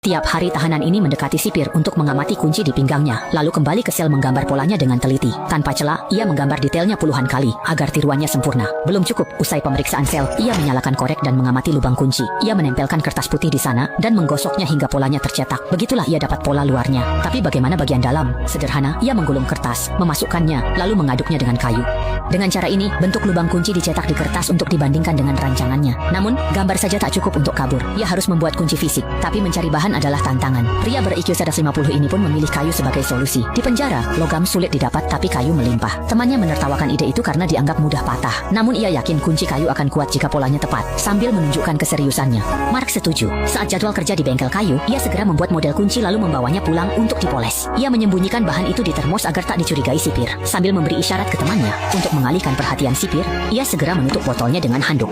Tiap hari tahanan ini mendekati sipir untuk mengamati kunci di pinggangnya, lalu kembali ke sel menggambar polanya dengan teliti. Tanpa celah, ia menggambar detailnya puluhan kali, agar tiruannya sempurna. Belum cukup, usai pemeriksaan sel, ia menyalakan korek dan mengamati lubang kunci. Ia menempelkan kertas putih di sana, dan menggosoknya hingga polanya tercetak. Begitulah ia dapat pola luarnya. Tapi bagaimana bagian dalam? Sederhana, ia menggulung kertas, memasukkannya, lalu mengaduknya dengan kayu. Dengan cara ini, bentuk lubang kunci dicetak di kertas untuk dibandingkan dengan rancangannya. Namun, gambar saja tak cukup untuk kabur. Ia harus membuat kunci fisik, tapi mencari bahan adalah tantangan. Pria ber-IQ 150 ini pun memilih kayu sebagai solusi. Di penjara, logam sulit didapat tapi kayu melimpah. Temannya menertawakan ide itu karena dianggap mudah patah. Namun ia yakin kunci kayu akan kuat jika polanya tepat, sambil menunjukkan keseriusannya. Mark setuju. Saat jadwal kerja di bengkel kayu, ia segera membuat model kunci lalu membawanya pulang untuk dipoles. Ia menyembunyikan bahan itu di termos agar tak dicurigai sipir. Sambil memberi isyarat ke temannya untuk mengalihkan perhatian sipir, ia segera menutup botolnya dengan handuk.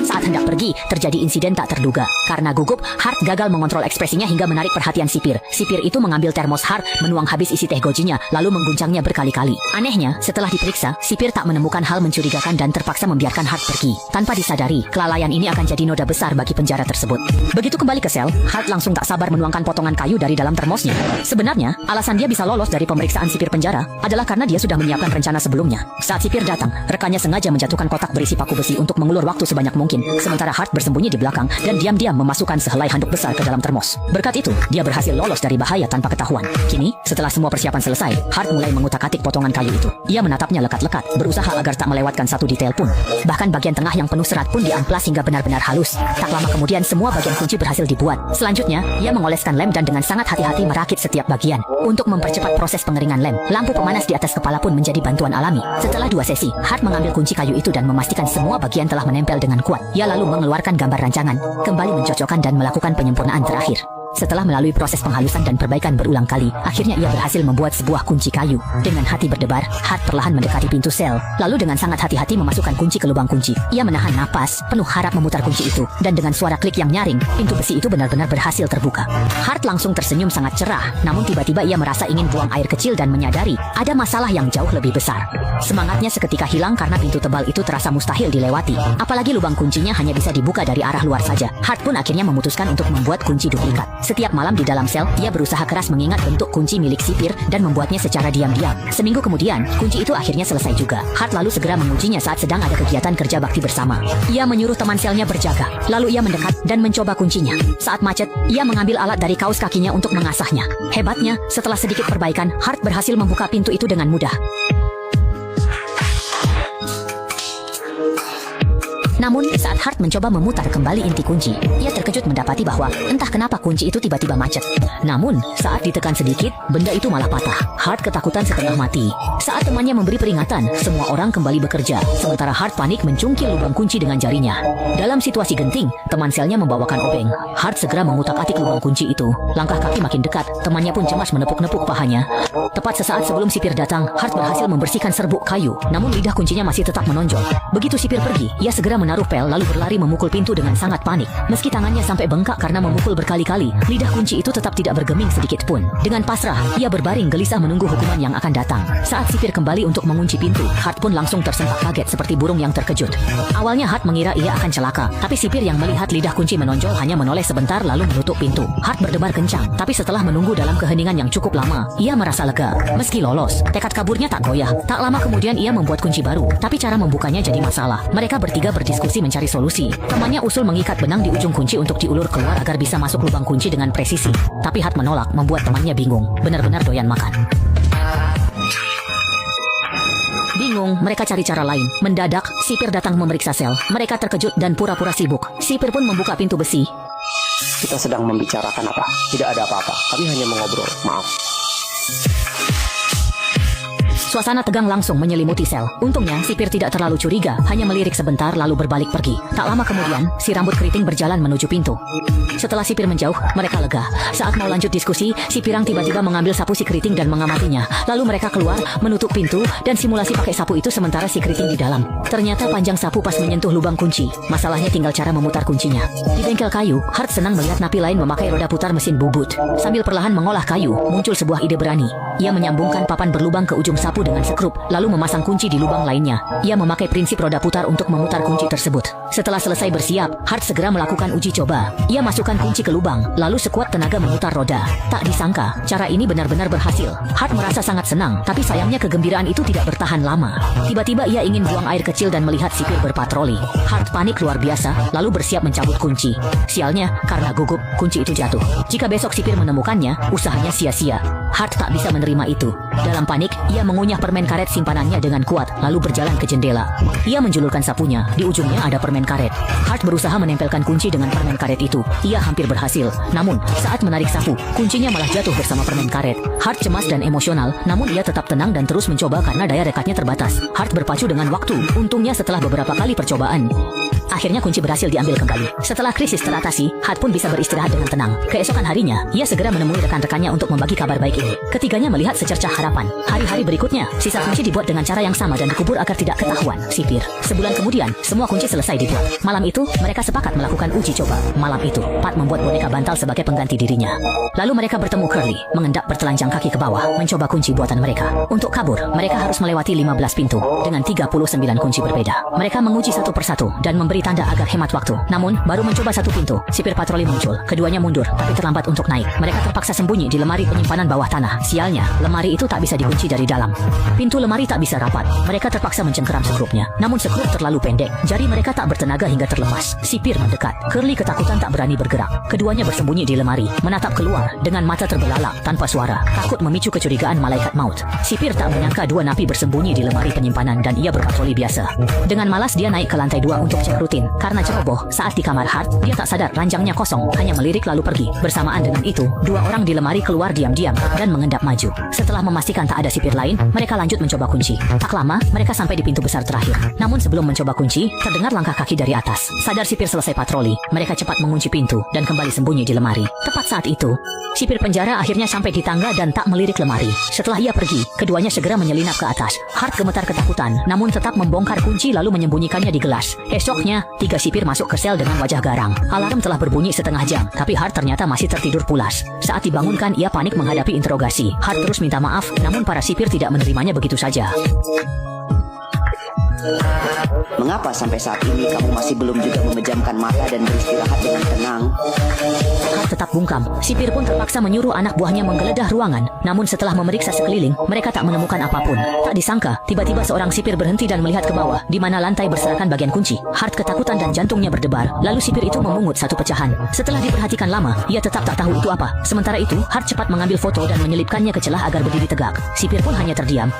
Saat hendak pergi, terjadi insiden tak terduga. Karena gugup, Hart gagal mengontrol ekspresinya hingga menarik perhatian sipir. Sipir itu mengambil termos Hart, menuang habis isi teh gojinya, lalu mengguncangnya berkali-kali. Anehnya, setelah diperiksa, sipir tak menemukan hal mencurigakan dan terpaksa membiarkan Hart pergi. Tanpa disadari, kelalaian ini akan jadi noda besar bagi penjara tersebut. Begitu kembali ke sel, Hart langsung tak sabar menuangkan potongan kayu dari dalam termosnya. Sebenarnya, alasan dia bisa lolos dari pemeriksaan sipir penjara adalah karena dia sudah menyiapkan rencana sebelumnya. Saat sipir datang, rekannya sengaja menjatuhkan kotak berisi paku besi untuk mengulur waktu sebanyak mungkin, sementara Hart bersembunyi di belakang dan diam-diam memasukkan sehelai handuk besar ke dalam termos. Berkat itu, dia berhasil lolos dari bahaya tanpa ketahuan. Kini, setelah semua persiapan selesai, Hart mulai mengutak-atik potongan kayu itu. Ia menatapnya lekat-lekat, berusaha agar tak melewatkan satu detail pun. Bahkan bagian tengah yang penuh serat pun diamplas hingga benar-benar halus. Tak lama kemudian, semua bagian kunci berhasil dibuat. Selanjutnya, ia mengoleskan lem dan dengan sangat hati-hati merakit setiap bagian. Untuk mempercepat proses pengeringan lem, lampu pemanas di atas kepala pun menjadi bantuan alami. Setelah 2 sesi, Hart mengambil kunci kayu itu dan memastikan semua bagian telah menempel dengan kuat. Ia lalu mengeluarkan gambar rancangan, kembali mencocokkan dan melakukan penyempurnaan terakhir. Setelah melalui proses penghalusan dan perbaikan berulang kali, akhirnya ia berhasil membuat sebuah kunci kayu. Dengan hati berdebar, Hart perlahan mendekati pintu sel, lalu dengan sangat hati-hati memasukkan kunci ke lubang kunci. Ia menahan napas, penuh harap memutar kunci itu, dan dengan suara klik yang nyaring, pintu besi itu benar-benar berhasil terbuka. Hart langsung tersenyum sangat cerah, namun tiba-tiba ia merasa ingin buang air kecil dan menyadari ada masalah yang jauh lebih besar. Semangatnya seketika hilang karena pintu tebal itu terasa mustahil dilewati. Apalagi lubang kuncinya hanya bisa dibuka dari arah luar saja. Hart pun akhirnya memutuskan untuk membuat kunci duplikat. Setiap malam di dalam sel, ia berusaha keras mengingat bentuk kunci milik sipir dan membuatnya secara diam-diam. Seminggu kemudian, kunci itu akhirnya selesai juga. Hart lalu segera mengujinya saat sedang ada kegiatan kerja bakti bersama. Ia menyuruh teman selnya berjaga, lalu ia mendekat dan mencoba kuncinya. Saat macet, ia mengambil alat dari kaos kakinya untuk mengasahnya. Hebatnya, setelah sedikit perbaikan, Hart berhasil membuka pintu itu dengan mudah. Namun, saat Hart mencoba memutar kembali inti kunci, ia terkejut mendapati bahwa entah kenapa kunci itu tiba-tiba macet. Namun, saat ditekan sedikit, benda itu malah patah. Hart ketakutan setengah mati. Saat temannya memberi peringatan, semua orang kembali bekerja, sementara Hart panik mencungkil lubang kunci dengan jarinya. Dalam situasi genting, teman selnya membawakan obeng. Hart segera mengutak-atik lubang kunci itu. Langkah kaki makin dekat, temannya pun cemas menepuk-nepuk pahanya. Tepat sesaat sebelum sipir datang, Hart berhasil membersihkan serbuk kayu, namun lidah kuncinya masih tetap menonjol. Begitu sipir pergi, ia segera menaruh pel lalu berlari memukul pintu dengan sangat panik. Meski tangannya sampai bengkak karena memukul berkali-kali, lidah kunci itu tetap tidak bergeming sedikit pun. Dengan pasrah, ia berbaring gelisah menunggu hukuman yang akan datang. Saat sipir kembali untuk mengunci pintu, Hart pun langsung tersentak kaget seperti burung yang terkejut. Awalnya Hart mengira ia akan celaka, tapi sipir yang melihat lidah kunci menonjol hanya menoleh sebentar lalu menutup pintu. Hart berdebar kencang, tapi setelah menunggu dalam keheningan yang cukup lama, ia merasa lega. Meski lolos, tekad kaburnya tak goyah. Tak lama kemudian ia membuat kunci baru, tapi cara membukanya jadi masalah. Mereka bertiga berdiskusi mencari solusi. Temannya usul mengikat benang di ujung kunci untuk diulur keluar agar bisa masuk lubang kunci dengan presisi. Tapi Hart menolak, membuat temannya bingung. Benar-benar doyan makan. Bingung, mereka cari cara lain. Mendadak, sipir datang memeriksa sel. Mereka terkejut dan pura-pura sibuk. Sipir pun membuka pintu besi. Kita sedang membicarakan apa? Tidak ada apa-apa. Kami hanya mengobrol. Maaf. Suasana tegang langsung menyelimuti sel. Untungnya, sipir tidak terlalu curiga, hanya melirik sebentar lalu berbalik pergi. Tak lama kemudian, si rambut keriting berjalan menuju pintu. Setelah sipir menjauh, mereka lega. Saat mau lanjut diskusi, si pirang tiba-tiba mengambil sapu si keriting dan mengamatinya. Lalu mereka keluar, menutup pintu, dan simulasi pakai sapu itu sementara si keriting di dalam. Ternyata panjang sapu pas menyentuh lubang kunci. Masalahnya tinggal cara memutar kuncinya. Di bengkel kayu, Hart senang melihat napi lain memakai roda putar mesin bubut. Sambil perlahan mengolah kayu, muncul sebuah ide berani. Ia menyambungkan papan berlubang ke ujung sapu dengan sekrup, lalu memasang kunci di lubang lainnya. Ia memakai prinsip roda putar untuk memutar kunci tersebut. Setelah selesai bersiap, Hart segera melakukan uji coba. Ia masukkan kunci ke lubang, lalu sekuat tenaga memutar roda. Tak disangka, cara ini benar-benar berhasil. Hart merasa sangat senang, tapi sayangnya kegembiraan itu tidak bertahan lama. Tiba-tiba ia ingin buang air kecil dan melihat sipir berpatroli. Hart panik luar biasa, lalu bersiap mencabut kunci. Sialnya, karena gugup, kunci itu jatuh. Jika besok sipir menemukannya, usahanya sia-sia. Hart tak bisa menerima itu. Dalam panik, ia mengunyah permen karet simpanannya dengan kuat, lalu berjalan ke jendela. Ia menjulurkan sapunya, di ujungnya ada permen karet. Hart berusaha menempelkan kunci dengan permen karet itu. Ia hampir berhasil, namun saat menarik sapu, kuncinya malah jatuh bersama permen karet. Hart cemas dan emosional, namun ia tetap tenang dan terus mencoba karena daya rekatnya terbatas. Hart berpacu dengan waktu. Untungnya setelah beberapa kali percobaan, akhirnya kunci berhasil diambil kembali. Setelah krisis teratasi, Hart pun bisa beristirahat dengan tenang. Keesokan harinya, ia segera menemui rekan-rekannya untuk membagi kabar baik ini. Ketiganya melihat secercah harapan. Hari-hari berikutnya, sisa kunci dibuat dengan cara yang sama dan dikubur agar tidak ketahuan sipir. Sebulan kemudian, semua kunci selesai dibuat. Malam itu, mereka sepakat melakukan uji coba. Malam itu, Pat membuat boneka bantal sebagai pengganti dirinya. Lalu mereka bertemu Curly, mengendap bertelanjang kaki ke bawah, mencoba kunci buatan mereka. Untuk kabur, mereka harus melewati 15 pintu, dengan 39 kunci berbeda. Mereka menguji satu persatu, dan memberi tanda agar hemat waktu. Namun, baru mencoba satu pintu, sipir patroli muncul. Keduanya mundur, tapi terlambat untuk naik. Mereka terpaksa sembunyi di lemari penyimpanan bawah tanah. Sialnya, lemari itu tak bisa dikunci dari dalam. Pintu lemari tak bisa rapat. Mereka terpaksa mencengkeram sekrupnya. Namun sekrup terlalu pendek. Jari mereka tak bertenaga hingga terlepas. Sipir mendekat. Curly ketakutan tak berani bergerak. Keduanya bersembunyi di lemari, menatap keluar dengan mata terbelalak tanpa suara, takut memicu kecurigaan malaikat maut. Sipir tak menyangka dua napi bersembunyi di lemari penyimpanan dan ia berpatroli biasa. Dengan malas dia naik ke lantai 2 untuk cek rutin. Karena ceroboh, saat di kamar Hart, dia tak sadar ranjangnya kosong, hanya melirik lalu pergi. Bersamaan dengan itu, dua orang di lemari keluar diam-diam dan mengendap maju. Setelah memastikan tak ada sipir lain, mereka lanjut mencoba kunci. Tak lama, mereka sampai di pintu besar terakhir. Namun sebelum mencoba kunci, terdengar langkah kaki dari atas. Sadar sipir selesai patroli, mereka cepat mengunci pintu dan kembali sembunyi di lemari. Tepat saat itu, sipir penjara akhirnya sampai di tangga dan tak melirik lemari. Setelah ia pergi, keduanya segera menyelinap ke atas. Hart gemetar ketakutan, namun tetap membongkar kunci lalu menyembunyikannya di gelas. Esoknya, 3 sipir masuk ke sel dengan wajah garang. Alarm telah berbunyi setengah jam, tapi Hart ternyata masih tertidur pulas. Saat dibangunkan, ia panik menghadapi interogasi. Hart terus minta maaf, namun para sipir tidak menerimanya begitu saja. Mengapa sampai saat ini kamu masih belum juga memejamkan mata dan beristirahat dengan tenang? Hart tetap bungkam. Sipir pun terpaksa menyuruh anak buahnya menggeledah ruangan. Namun setelah memeriksa sekeliling, mereka tak menemukan apapun. Tak disangka, tiba-tiba seorang sipir berhenti dan melihat ke bawah, di mana lantai berserakan bagian kunci. Hart ketakutan dan jantungnya berdebar. Lalu sipir itu memungut satu pecahan. Setelah diperhatikan lama, ia tetap tak tahu itu apa. Sementara itu, Hart cepat mengambil foto dan menyelipkannya ke celah agar berdiri tegak. Sipir pun hanya terdiam.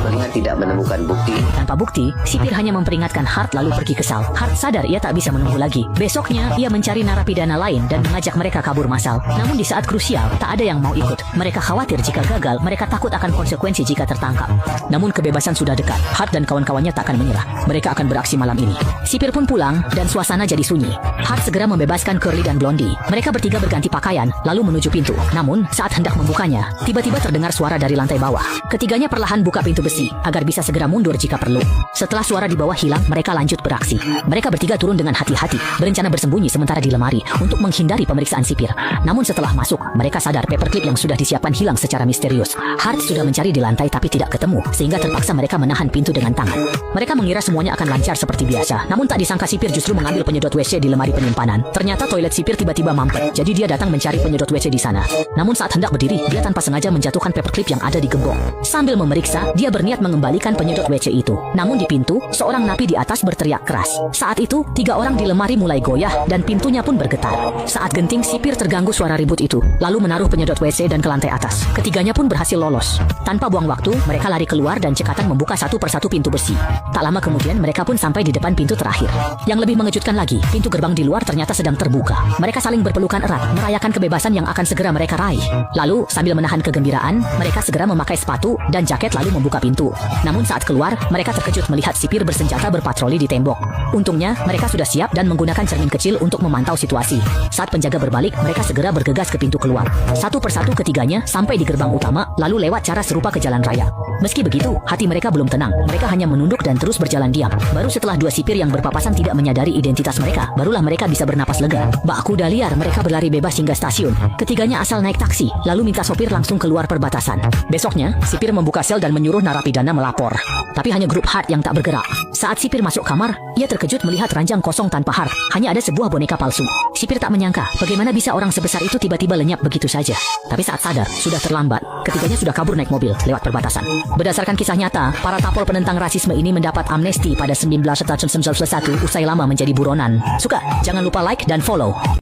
Melihat tidak menemukan bukti. Tanpa bukti, sipir hanya memperingatkan Hart lalu pergi kesal. Hart sadar ia tak bisa menunggu lagi. Besoknya, ia mencari narapidana lain dan mengajak mereka kabur massal. Namun di saat krusial, tak ada yang mau ikut. Mereka khawatir jika gagal, mereka takut akan konsekuensi jika tertangkap. Namun kebebasan sudah dekat. Hart dan kawan-kawannya tak akan menyerah. Mereka akan beraksi malam ini. Sipir pun pulang dan suasana jadi sunyi. Hart segera membebaskan Curly dan Blondie. Mereka bertiga berganti pakaian, lalu menuju pintu. Namun, saat hendak membukanya, tiba-tiba terdengar suara dari lantai bawah. Ketiganya perlahan buka pintu besi, agar bisa segera mundur jika perlu. Setelah suara di bawah hilang, mereka lanjut beraksi. Mereka bertiga turun dengan hati-hati, berencana bersembunyi sementara di lemari untuk menghindari pemeriksaan sipir. Namun setelah masuk, mereka sadar paperclip yang sudah disiapkan hilang secara misterius. Hart sudah mencari di lantai tapi tidak ketemu, sehingga terpaksa mereka menahan pintu dengan tangan. Mereka mengira semuanya akan lancar seperti biasa, namun tak disangka sipir justru mengambil penyedot WC di lemari penyimpanan. Ternyata toilet sipir tiba-tiba mampet, jadi dia datang mencari penyedot WC di sana. Namun saat hendak berdiri, dia tanpa sengaja menjatuhkan paperclip yang ada di gembok. Sambil memeriksa, dia berniat mengembalikan penyedot WC itu. Namun di pintu, seorang napi di atas berteriak keras. Saat itu, 3 orang di lemari mulai goyah dan pintunya pun bergetar. Saat genting, sipir terganggu suara ribut itu, lalu menaruh penyedot WC dan ke lantai atas. Ketiganya pun berhasil lolos. Tanpa buang waktu, mereka lari keluar dan cekatan membuka satu persatu pintu besi. Tak lama kemudian, mereka pun sampai di depan pintu terakhir. Yang lebih mengejutkan lagi, pintu gerbang di luar ternyata sedang terbuka. Mereka saling berpelukan erat, merayakan kebebasan yang akan segera mereka raih. Lalu, sambil menahan kegembiraan, mereka segera memakai sepatu dan jaket lalu membuka pintu. Namun saat keluar, mereka terkejut melihat sipir bersenjata berpatroli di tembok. Untungnya, mereka sudah siap dan menggunakan cermin kecil untuk memantau situasi. Saat penjaga berbalik, mereka segera bergegas ke pintu keluar. Satu persatu ketiganya sampai di gerbang utama, lalu lewat cara serupa ke jalan raya. Meski begitu, hati mereka belum tenang. Mereka hanya menunduk dan terus berjalan diam. Baru setelah dua sipir yang berpapasan tidak menyadari identitas mereka, barulah mereka bisa bernapas lega. Bak kuda liar, mereka berlari bebas hingga stasiun. Ketiganya asal naik taksi, lalu minta sopir langsung keluar perbatasan. Besoknya, sipir membuka sel dan menyuruh narapidana melapor. Tapi hanya grup Hart yang tak bergerak. Saat sipir masuk kamar, ia terkejut melihat ranjang kosong tanpa Hart. Hanya ada sebuah boneka palsu. Sipir tak menyangka bagaimana bisa orang sebesar itu tiba-tiba lenyap begitu saja. Tapi saat sadar, sudah terlambat. Ketiganya sudah kabur naik mobil lewat perbatasan. Berdasarkan kisah nyata, para tapol penentang rasisme ini mendapat amnesti pada 1991 usai lama menjadi buronan. Suka? Jangan lupa like dan follow.